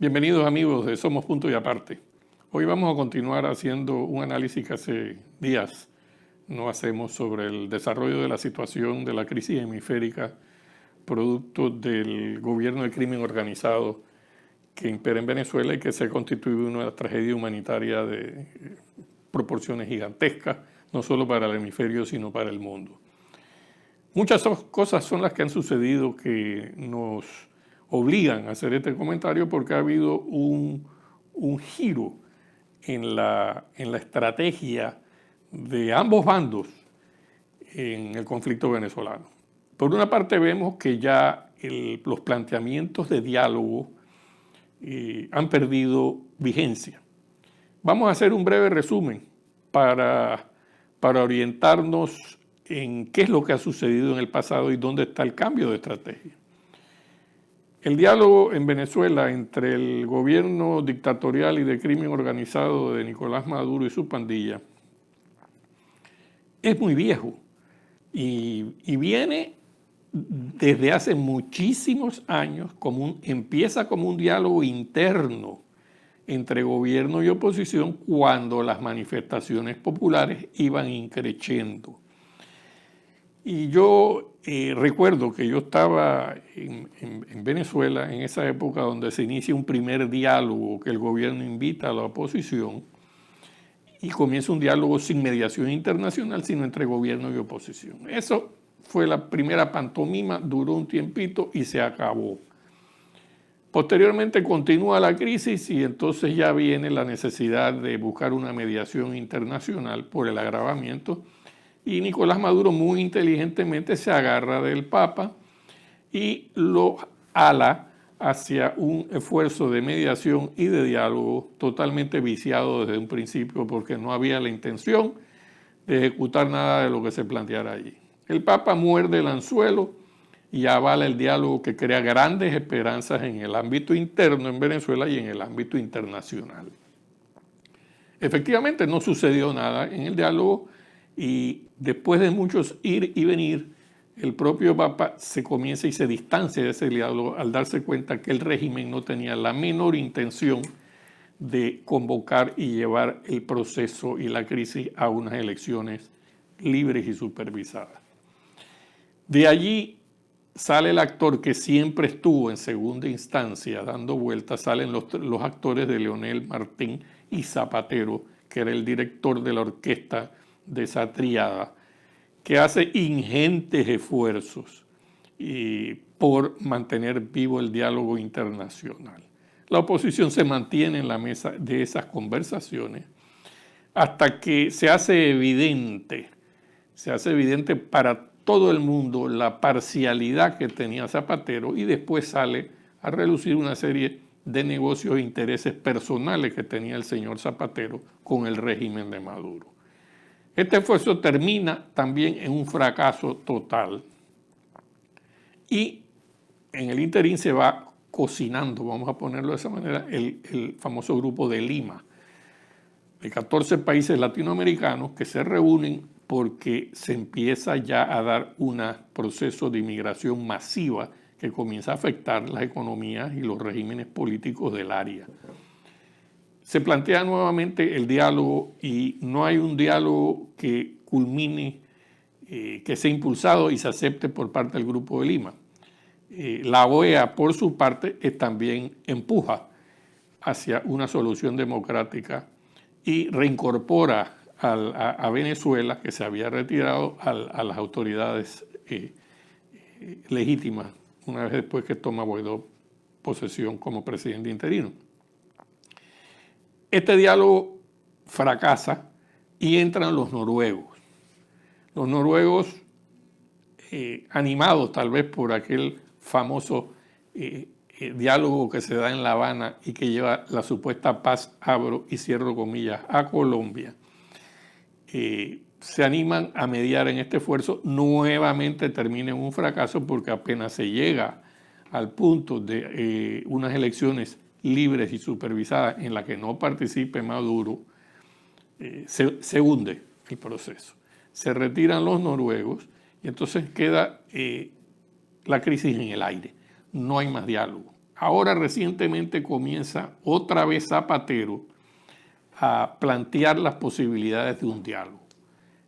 Bienvenidos amigos de Somos Punto y Aparte. Hoy vamos a continuar haciendo un análisis que hace días no hacemos sobre el desarrollo de la situación de la crisis hemisférica producto del gobierno del crimen organizado que impera en Venezuela y que se ha constituido una tragedia humanitaria de proporciones gigantescas, no solo para el hemisferio sino para el mundo. Muchas cosas son las que han sucedido que nos obligan a hacer este comentario porque ha habido un giro en la estrategia de ambos bandos en el conflicto venezolano. Por una parte vemos que ya los planteamientos de diálogo han perdido vigencia. Vamos a hacer un breve resumen para orientarnos en qué es lo que ha sucedido en el pasado y dónde está el cambio de estrategia. El diálogo en Venezuela entre el gobierno dictatorial y de crimen organizado de Nicolás Maduro y su pandilla es muy viejo y viene desde hace muchísimos años, empieza como un diálogo interno entre gobierno y oposición cuando las manifestaciones populares iban increciendo. Y yo recuerdo que yo estaba en Venezuela en esa época donde se inicia un primer diálogo que el gobierno invita a la oposición y comienza un diálogo sin mediación internacional, sino entre gobierno y oposición. Eso fue la primera pantomima, duró un tiempito y se acabó. Posteriormente continúa la crisis y entonces ya viene la necesidad de buscar una mediación internacional por el agravamiento. Y Nicolás Maduro muy inteligentemente se agarra del Papa y lo ala hacia un esfuerzo de mediación y de diálogo totalmente viciado desde un principio porque no había la intención de ejecutar nada de lo que se planteara allí. El Papa muerde el anzuelo y avala el diálogo que crea grandes esperanzas en el ámbito interno en Venezuela y en el ámbito internacional. Efectivamente no sucedió nada en el diálogo y después de muchos ir y venir, el propio Papa se comienza y se distancia de ese diálogo al darse cuenta que el régimen no tenía la menor intención de convocar y llevar el proceso y la crisis a unas elecciones libres y supervisadas. De allí sale el actor que siempre estuvo en segunda instancia dando vueltas, salen los actores de Leonel Martín y Zapatero, que era el director de la orquesta de esa triada, que hace ingentes esfuerzos por mantener vivo el diálogo internacional. La oposición se mantiene en la mesa de esas conversaciones hasta que se hace evidente para todo el mundo la parcialidad que tenía Zapatero y después sale a relucir una serie de negocios e intereses personales que tenía el señor Zapatero con el régimen de Maduro. Este esfuerzo termina también en un fracaso total y en el interín se va cocinando, vamos a ponerlo de esa manera, el famoso grupo de Lima, de 14 países latinoamericanos que se reúnen porque se empieza ya a dar un proceso de inmigración masiva que comienza a afectar las economías y los regímenes políticos del área. Se plantea nuevamente el diálogo y no hay un diálogo que culmine, que sea impulsado y se acepte por parte del Grupo de Lima. La OEA, por su parte, también empuja hacia una solución democrática y reincorpora a Venezuela, que se había retirado, a las autoridades legítimas una vez después que toma Guaidó posesión como presidente interino. Este diálogo fracasa y entran los noruegos. Los noruegos, animados tal vez por aquel famoso diálogo que se da en La Habana y que lleva la supuesta paz, abro y cierro comillas, a Colombia, se animan a mediar en este esfuerzo. Nuevamente termina en un fracaso porque apenas se llega al punto de unas elecciones libres y supervisadas en la que no participe Maduro, se hunde el proceso. Se retiran los noruegos y entonces queda la crisis en el aire. No hay más diálogo. Ahora recientemente comienza otra vez Zapatero a plantear las posibilidades de un diálogo.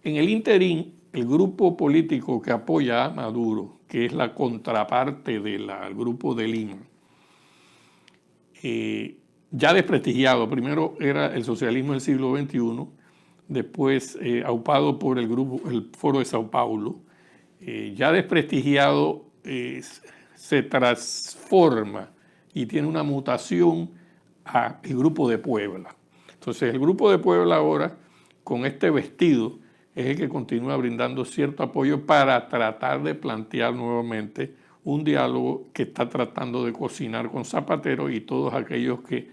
En el interín, el grupo político que apoya a Maduro, que es la contraparte del grupo de Lima, ya desprestigiado, primero era el socialismo del siglo XXI, después aupado por el Foro de Sao Paulo, ya desprestigiado, se transforma y tiene una mutación al Grupo de Puebla. Entonces el Grupo de Puebla ahora, con este vestido, es el que continúa brindando cierto apoyo para tratar de plantear nuevamente un diálogo que está tratando de cocinar con Zapatero y todos aquellos que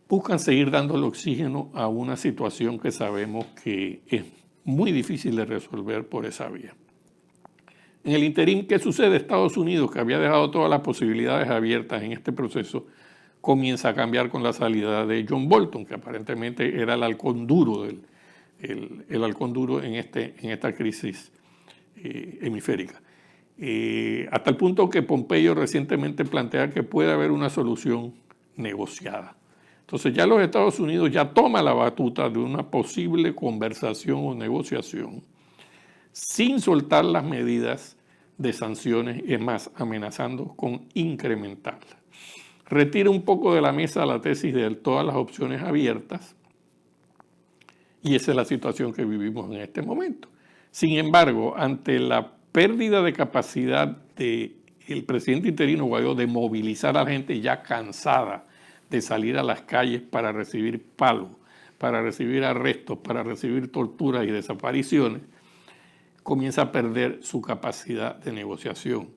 buscan seguir dándole oxígeno a una situación que sabemos que es muy difícil de resolver por esa vía. En el interín, ¿qué sucede? Estados Unidos, que había dejado todas las posibilidades abiertas en este proceso, comienza a cambiar con la salida de John Bolton, que aparentemente era el halcón duro, el halcón duro en esta crisis hemisférica. Hasta el punto que Pompeo recientemente plantea que puede haber una solución negociada. Entonces ya los Estados Unidos ya toma la batuta de una posible conversación o negociación sin soltar las medidas de sanciones, es más, amenazando con incrementarlas. Retira un poco de la mesa la tesis de todas las opciones abiertas y esa es la situación que vivimos en este momento. Sin embargo, ante la pérdida de capacidad del presidente interino Guaidó de movilizar a la gente ya cansada de salir a las calles para recibir palos, para recibir arrestos, para recibir torturas y desapariciones, comienza a perder su capacidad de negociación.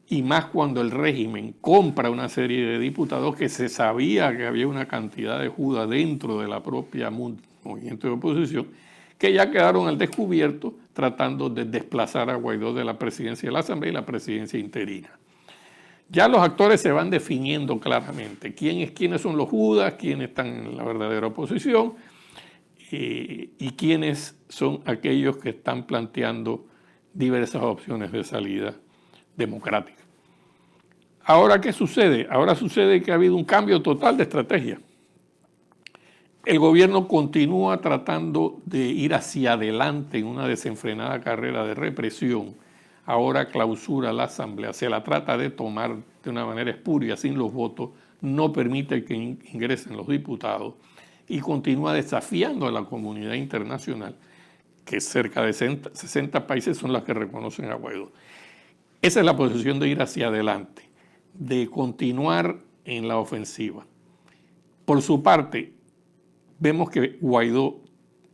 Y más cuando el régimen compra una serie de diputados que se sabía que había una cantidad de Judas dentro de la propia movimiento de oposición, que ya quedaron al descubierto tratando de desplazar a Guaidó de la presidencia de la Asamblea y la presidencia interina. Ya los actores se van definiendo claramente quiénes son los Judas, quiénes están en la verdadera oposición y quiénes son aquellos que están planteando diversas opciones de salida democrática. Ahora, ¿qué sucede? Ahora sucede que ha habido un cambio total de estrategia. El gobierno continúa tratando de ir hacia adelante en una desenfrenada carrera de represión. Ahora clausura la Asamblea, se la trata de tomar de una manera espuria, sin los votos, no permite que ingresen los diputados y continúa desafiando a la comunidad internacional, que cerca de 60 países son los que reconocen a Guaidó. Esa es la posición de ir hacia adelante, de continuar en la ofensiva. Por su parte, vemos que Guaidó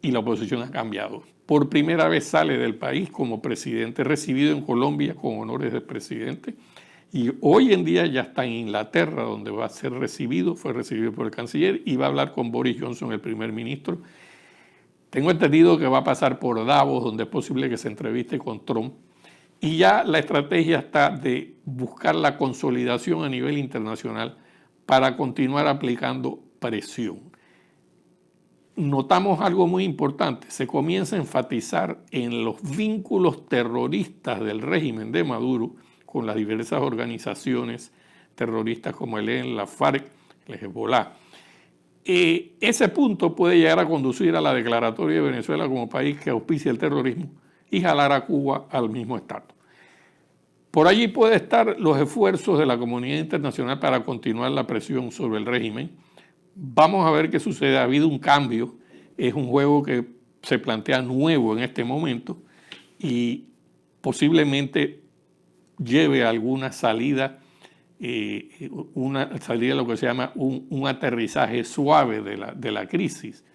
y la oposición han cambiado. Por primera vez sale del país como presidente, recibido en Colombia con honores de presidente, y hoy en día ya está en Inglaterra, donde va a ser recibido, fue recibido por el canciller, y va a hablar con Boris Johnson, el primer ministro. Tengo entendido que va a pasar por Davos, donde es posible que se entreviste con Trump, y ya la estrategia está de buscar la consolidación a nivel internacional para continuar aplicando presión. Notamos algo muy importante, se comienza a enfatizar en los vínculos terroristas del régimen de Maduro con las diversas organizaciones terroristas como el ELN, la FARC, el Hezbollah. Ese punto puede llegar a conducir a la declaratoria de Venezuela como país que auspicia el terrorismo y jalar a Cuba al mismo estatus. Por allí pueden estar los esfuerzos de la comunidad internacional para continuar la presión sobre el régimen. Vamos a ver qué sucede, ha habido un cambio, es un juego que se plantea nuevo en este momento y posiblemente lleve a alguna salida, lo que se llama un aterrizaje suave de la crisis,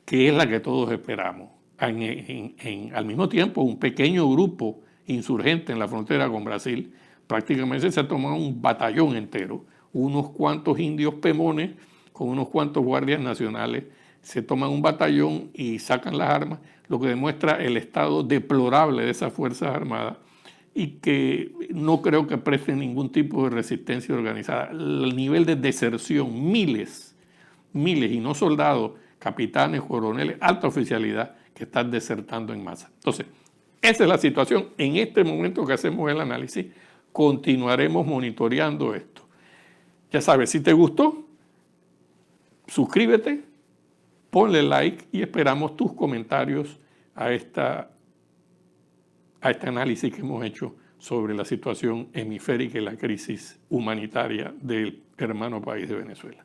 que es la que todos esperamos. Al mismo tiempo, un pequeño grupo insurgente en la frontera con Brasil prácticamente se ha tomado un batallón entero, unos cuantos indios pemones con unos cuantos guardias nacionales, se toman un batallón y sacan las armas, lo que demuestra el estado deplorable de esas Fuerzas Armadas y que no creo que presten ningún tipo de resistencia organizada. El nivel de deserción, miles, y no soldados, capitanes, coroneles, alta oficialidad que están desertando en masa. Entonces, esa es la situación. En este momento que hacemos el análisis, continuaremos monitoreando esto. Ya sabes, si te gustó, suscríbete, ponle like y esperamos tus comentarios a este análisis que hemos hecho sobre la situación hemisférica y la crisis humanitaria del hermano país de Venezuela.